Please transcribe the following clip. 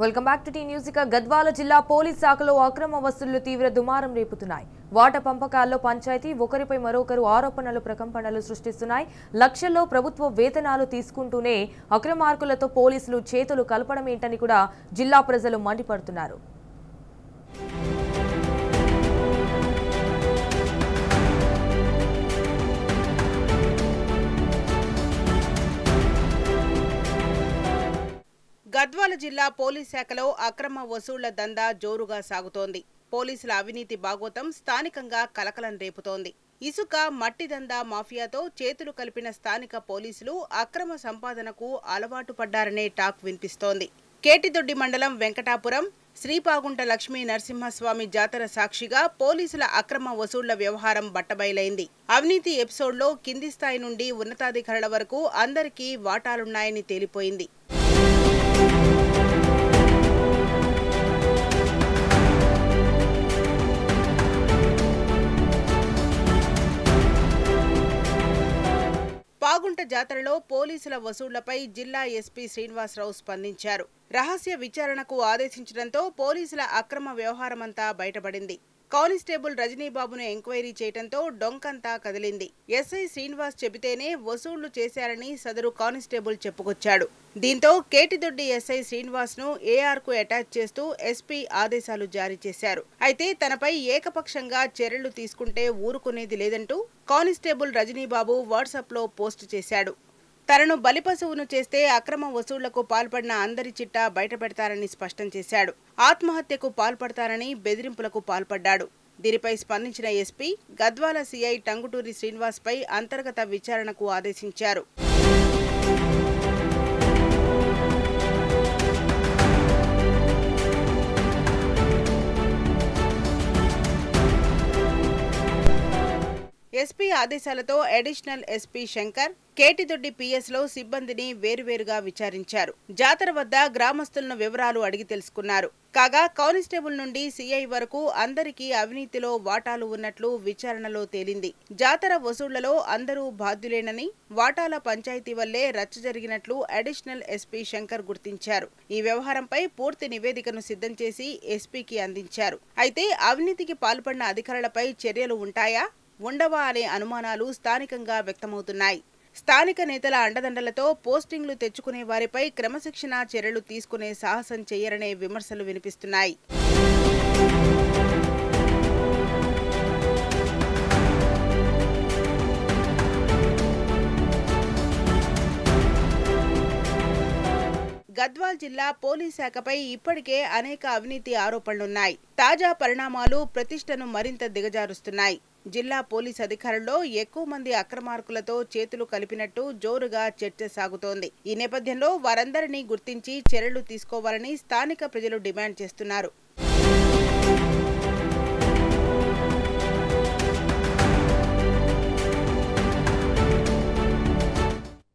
Welcome back to T news. Gadwal జిల్లా పోలీస్ శాఖలో అక్రమ వసూళ్లు తీవ్ర దుమారం రేపుతున్నాయి. వాటా పంపకాల్లో పంచాయతీ ఒకరిపై మరొకరు ఆరోపణలు ప్రకంపనలు సృష్టిస్తున్నాయి. లక్షల్లో ప్రభుత్వ వేతనాలు తీసుకుంటూనే అక్రమార్కులతో పోలీసులు చేతులు కలపడమేంటని కూడా జిల్లా ప్రజలు మండిపడుతున్నారు. గద్వాల జిల్లా పోలీస్ శాఖలో అక్రమ వసూళ్ల దందా జోరుగా సాగుతోంది. పోలీసుల అవినీతి బాగోతం స్థానికంగా కలకలం రేపుతోంది. ఇసుక, మట్టి దందా మాఫియాతో చేతులు కలిపిన స్థానిక పోలీసులు అక్రమ సంపాదనకు అలవాటు పడ్డారనే టాక్ వినిపిస్తోంది. కేటిదొడ్డి మండలం వెంకటాపురం శ్రీపాగుంట లక్ష్మీ నరసింహస్వామి జాతర సాక్షిగా పోలీసుల అక్రమ వసూళ్ల వ్యవహారం బట్టబయలైంది. అవినీతి ఎపిసోడ్లో కింది స్థాయి నుండి ఉన్నతాధికారుల వరకు అందరికీ వాటాలున్నాయని తేలిపోయింది. పాగుంట జాతరలో పోలీసుల వసూళ్లపై జిల్లా ఎస్పీ శ్రీనివాసరావు స్పందించారు. రహస్య విచారణకు ఆదేశించడంతో పోలీసుల అక్రమ వ్యవహారమంతా బయటపడింది. కానిస్టేబుల్ రజనీబాబును ఎంక్వైరీ చేయడంతో డొంకంతా కదిలింది. ఎస్ఐ శ్రీనివాస్ చెబితేనే వసూళ్లు చేశారని సదరు కానిస్టేబుల్ చెప్పుకొచ్చాడు. దీంతో కేటిదొడ్డి ఎస్ఐ శ్రీనివాస్ ను ఏఆర్కు అటాచ్ చేస్తూ ఎస్పీ ఆదేశాలు జారీ చేశారు. అయితే తనపై ఏకపక్షంగా చర్యలు తీసుకుంటే ఊరుకునేది లేదంటూ కానిస్టేబుల్ రజనీబాబు వాట్సాప్లో పోస్టు చేశాడు. తనను బలిపశువును చేస్తే అక్రమ వసూళ్లకు పాల్పడిన అందరి చిట్టా బయటపెడతారని స్పష్టం చేశాడు. ఆత్మహత్యకు పాల్పడతారని బెదిరింపులకు పాల్పడ్డాడు. దీనిపై స్పందించిన ఎస్పీ గద్వాల సీఐ టంగుటూరి శ్రీనివాస్పై అంతర్గత విచారణకు ఆదేశించారు. ఎస్పీ ఆదేశాలతో అడిషనల్ ఎస్పీ శంకర్ కేటిదొడ్డి పిఎస్లో సిబ్బందిని వేరువేరుగా విచారించారు. జాతర వద్ద గ్రామస్తులను వివరాలు అడిగి తెలుసుకున్నారు. కాగా కానిస్టేబుల్ నుండి సీఐ వరకు అందరికీ అవినీతిలో వాటాలు ఉన్నట్లు విచారణలో తేలింది. జాతర వసూళ్లలో అందరూ బాధ్యులేనని, వాటాల పంచాయతీ వల్లే రచ్చ జరిగినట్లు అడిషనల్ ఎస్పీ శంకర్ గుర్తించారు. ఈ వ్యవహారంపై పూర్తి నివేదికను సిద్ధం చేసి ఎస్పీకి అందించారు. అయితే అవినీతికి పాల్పడిన అధికారులపై చర్యలు ఉంటాయా, ఉండవా అనే అనుమానాలు స్థానికంగా వ్యక్తమవుతున్నాయి. స్థానిక నేతల అండదండలతో పోస్టింగ్లు తెచ్చుకునే వారిపై క్రమశిక్షణా చర్యలు తీసుకునే సాహసం చేయరనే విమర్శలు వినిపిస్తున్నాయి. గద్వాల్ జిల్లా పోలీస్ శాఖపై ఇప్పటికే అనేక అవినీతి ఆరోపణలున్నాయి. తాజా పరిణామాలు ప్రతిష్టను మరింత దిగజారుస్తున్నాయి. జిల్లా పోలీస్ అధికారుల్లో ఎక్కువ మంది అక్రమార్కులతో చేతులు కలిపినట్టు జోరుగా చర్చ సాగుతోంది. ఈ నేపథ్యంలో వారందరినీ గుర్తించి చర్యలు తీసుకోవాలని స్థానిక ప్రజలు డిమాండ్ చేస్తున్నారు.